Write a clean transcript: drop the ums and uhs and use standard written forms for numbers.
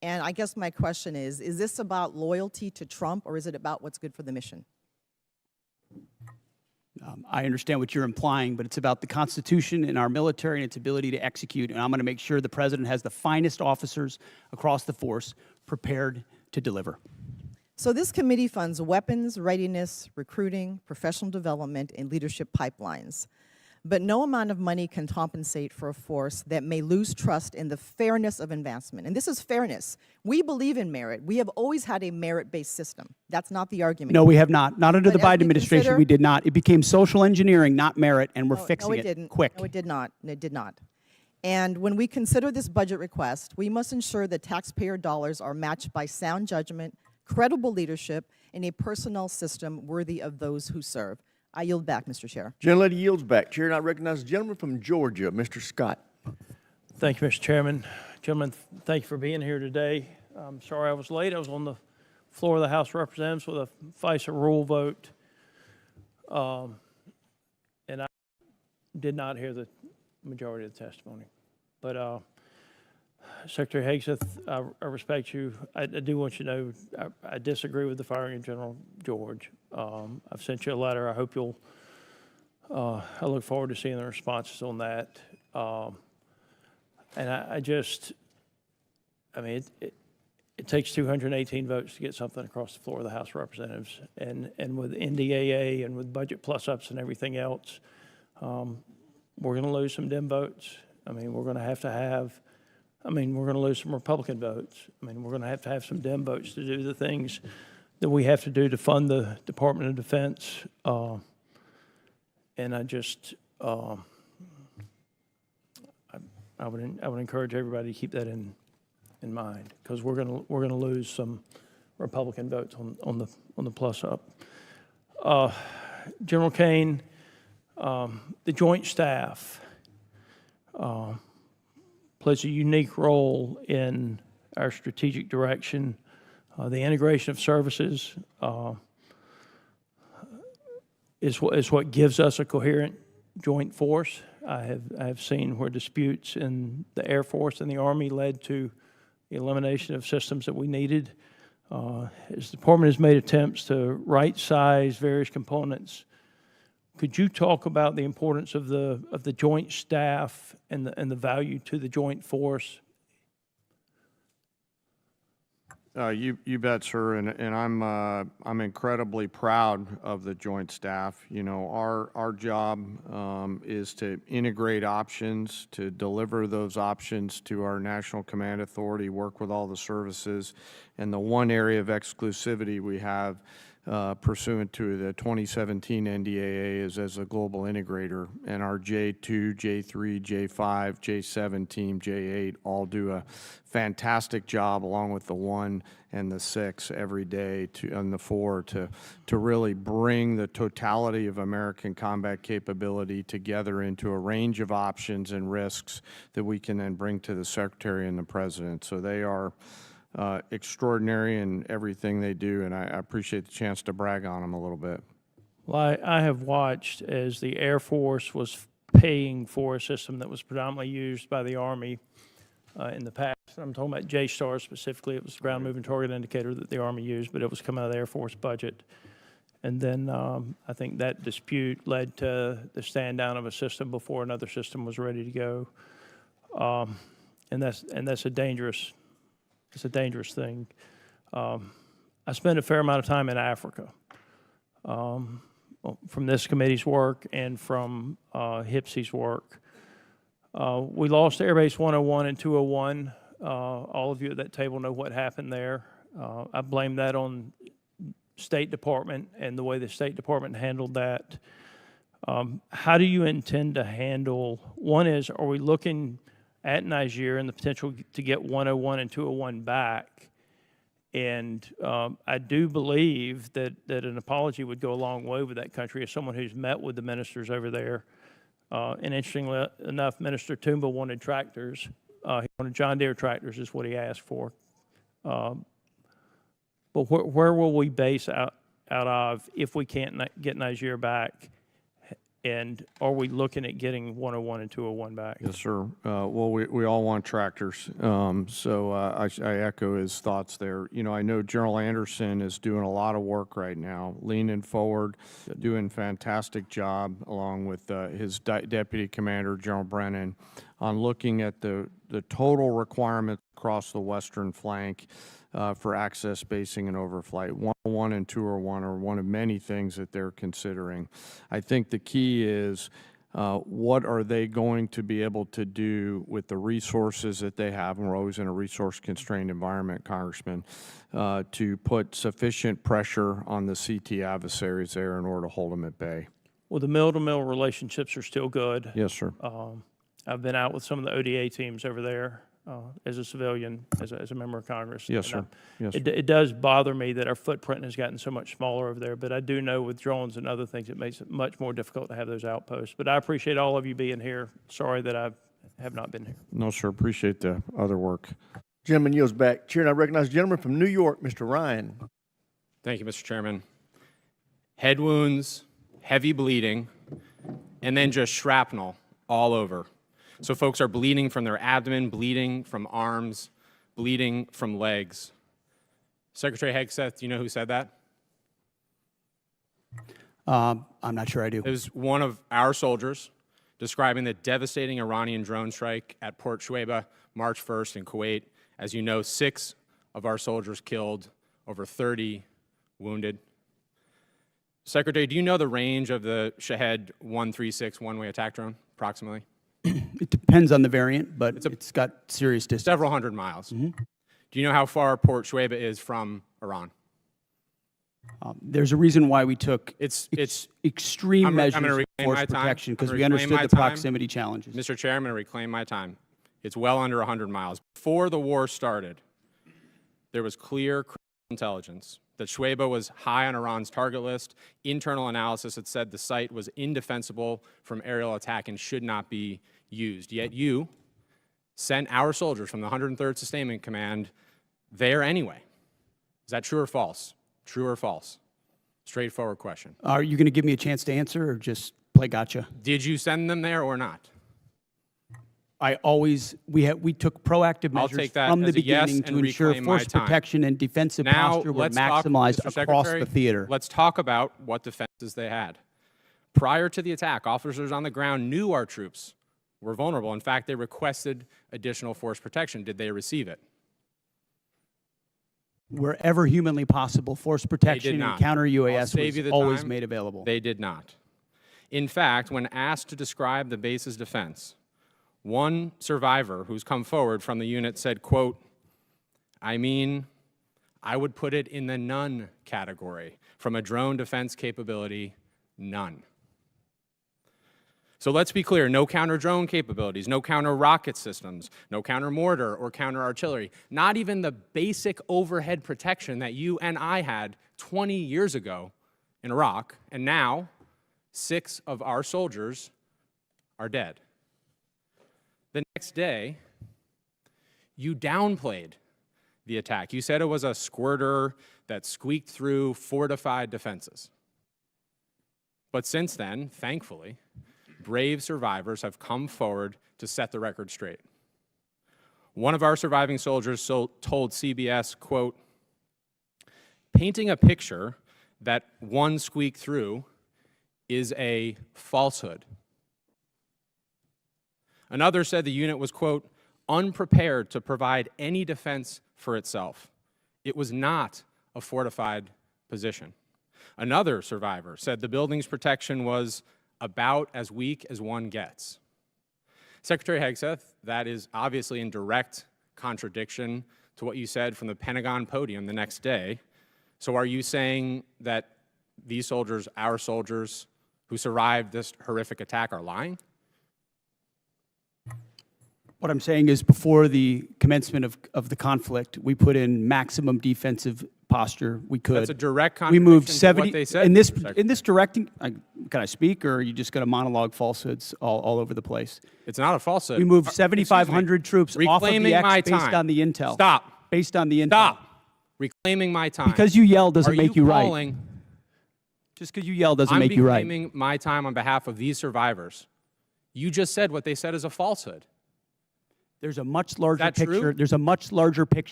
And I guess my question is this about loyalty to Trump, or is it about what's good for the mission? I understand what you're implying, but it's about the Constitution and our military and its ability to execute. And I'm going to make sure the president has the finest officers across the force prepared to deliver. So this committee funds weapons, readiness, recruiting, professional development, and leadership pipelines. But no amount of money can compensate for a force that may lose trust in the fairness of advancement. And this is fairness. We believe in merit. We have always had a merit-based system. That's not the argument. No, we have not. Not under the But as Biden we administration, consider- we did not. It became social engineering, not merit, and we're fixing no, it it didn't. quick. No, it did not. It did not. And when we consider this budget request, we must ensure that taxpayer dollars are matched by sound judgment, credible leadership, and a personnel system worthy of those who serve. I yield back, Mr. Chair. Gentlelady yields back. Chair now recognizes the gentleman from Georgia, Mr. Scott. Thank you, Mr. Chairman. Gentlemen, thank you for being here today. I'm sorry I was late. I was on the floor of the House of Representatives with a FISA rule vote, and I did not hear the majority of the testimony. But Secretary Hegseth, I respect you. I do want you to know I disagree with the firing of General George. I've sent you a letter. I hope you'll, I look forward to seeing the responses on that. And I mean, it takes 218 votes to get something across the floor of the House of Representatives. And with NDAA and with budget plus-ups and everything else, we're going to lose some Dem votes. I mean, we're going to have, we're going to lose some Republican votes. I mean, we're going to have some Dem votes to do the things that we have to do to fund the Department of Defense. And I just, I would encourage everybody to keep that in mind, because we're gonna lose some Republican votes on the plus up. General Kane, the Joint Staff plays a unique role in our strategic direction. The integration of services is what gives us a coherent joint force. I have seen where disputes in the Air Force and the Army led to the elimination of systems that we needed. As the Department has made attempts to right-size various components, could you talk about the importance of the Joint Staff and the value to the joint force? You bet, sir, and I'm incredibly proud of the Joint Staff. You know, our job is to integrate options, to deliver those options to our National Command Authority, work with all the services, and the one area of exclusivity we have pursuant to the 2017 NDAA is as a global integrator, and our J2, J3, J5, J7 team, J8 all do a fantastic job along with the 1 and the 6 every day and the 4 to really bring the totality of American combat capability together into a range of options and risks that we can then bring to the Secretary and the President. So they are extraordinary in everything they do, and I appreciate the chance to brag on them a little bit. Well, I have watched as the Air Force was paying for a system that was predominantly used by the Army in the past. I'm talking about JSTAR specifically. It was the ground moving target indicator that the Army used, but it was coming out of the Air Force budget. And then I think that dispute led to the stand down of a system before another system was ready to go. And that's a dangerous. It's a dangerous thing. I spent a fair amount of time in Africa from this committee's work and from HPSC's work. We lost Air Base 101 and 201. All of you at that table know what happened there. I blame that on State Department and the way the State Department handled that. How do you intend to handle, one is, are we looking at Niger and the potential to get 101 and 201 back? And I do believe that an apology would go a long way with that country. As someone who's met with the ministers over there, and interestingly enough, Minister Toomba wanted tractors. He wanted John Deere tractors is what he asked for. But where will we base out of if we can't get Niger back? And are we looking at getting 101 and 201 back? Yes, sir. Well, we all want tractors. So I echo his thoughts there. You know, I know General Anderson is doing a lot of work right now, leaning forward, doing a fantastic job along with his deputy commander, General Brennan, on looking at the total requirements across the western flank for access, spacing, and overflight. 101 and 201 are one of many things that they're considering. I think the key is what are they going to be able to do with the resources that they have, and we're always in a resource-constrained environment, Congressman, to put sufficient pressure on the CT adversaries there in order to hold them at bay. Well, the mill-to-mill relationships are still good. Yes, sir. I've been out with some of the ODA teams over there as a civilian, as a member of Congress. Yes, And sir. Yes, It does bother me that our footprint has gotten so much smaller over there, but I do know with drones and other things, it makes it much more difficult to have those outposts. But I appreciate all of you being here. Sorry that I have not been here. No, sir. Appreciate the other work. Gentleman yields back. Chair, and I recognize the gentleman from New York, Mr. Ryan. Thank you, Mr. Chairman. Head wounds, heavy bleeding, and then just shrapnel all over. So folks are bleeding from their abdomen, bleeding from arms, bleeding from legs. Secretary Hegseth, do you know who said that? I'm not sure I do. It was one of our soldiers describing the devastating Iranian drone strike at Port Shuaibah, March 1st in Kuwait. As you know, 6 of our soldiers killed, over 30 wounded. Secretary, do you know the range of the Shahed 136 one-way attack drone, approximately? It depends on the variant, but it's got serious distance. Several hundred miles. Do you know how far Port Shuaibah is from Iran? There's a reason why we took It's extreme I'm measures gonna of reclaim force my time. protection I'm because gonna we reclaim understood my the time. proximity challenges. Mr. Chair, I'm going to reclaim my time. It's well under 100 miles. Before the war started, there was clear intelligence that Shuaibah was high on Iran's target list. Internal analysis had said the site was indefensible from aerial attack and should not be used. Yet you sent our soldiers from the 103rd Sustainment Command there anyway. Is that true or false? True or false? Straightforward question. Are you going to give me a chance to answer or just play gotcha? Did you send them there or not? We took proactive I'll measures take that from the as a yes beginning to and ensure reclaim my force time. protection and defensive Now, posture were let's talk, maximized Mr. across Secretary, the theater. Let's talk about what defenses they had. Prior to the attack, officers on the ground knew our troops were vulnerable. In fact, they requested additional force protection. Did they receive it? Wherever humanly possible, force protection and not. counter I'll UAS save you was the always time. made available. They did not. In fact, when asked to describe the base's defense, one survivor who's come forward from the unit said, quote, I would put it in the none category. From a drone defense capability, none. So let's be clear, no counter-drone capabilities, no counter-rocket systems, no counter-mortar or counter-artillery, not even the basic overhead protection that you and I had 20 years ago in Iraq, and now 6 of our soldiers are dead. The next day, you downplayed the attack. You said it was a squirter that squeaked through fortified defenses. But since then, thankfully, brave survivors have come forward to set the record straight. One of our surviving soldiers told CBS, quote, painting a picture that one squeaked through is a falsehood. Another said the unit was, quote, unprepared to provide any defense for itself. It was not a fortified position. Another survivor said the building's protection was about as weak as one gets. Secretary Hegseth, that is obviously in direct contradiction to what you said from the Pentagon podium the next day. So are you saying that these soldiers, our soldiers who survived this horrific attack, are lying? What I'm saying is before the commencement of the conflict, we put in maximum defensive posture we could. That's a direct We moved contradiction to 70 what they said. in this Secretary. directing. Can I speak, or are you just going to monologue falsehoods all over the place? It's not a falsehood. We moved Excuse me. 7,500 troops off of the Reclaiming my X based time. on the intel. Stop. Based on the intel. Stop. Reclaiming my time. Because you yell doesn't Are make you right. calling, Just because you yell doesn't I'm make you right. reclaiming my time on behalf of these survivors. You just said what they said is a falsehood. There's a much larger that true? picture. There's a much larger picture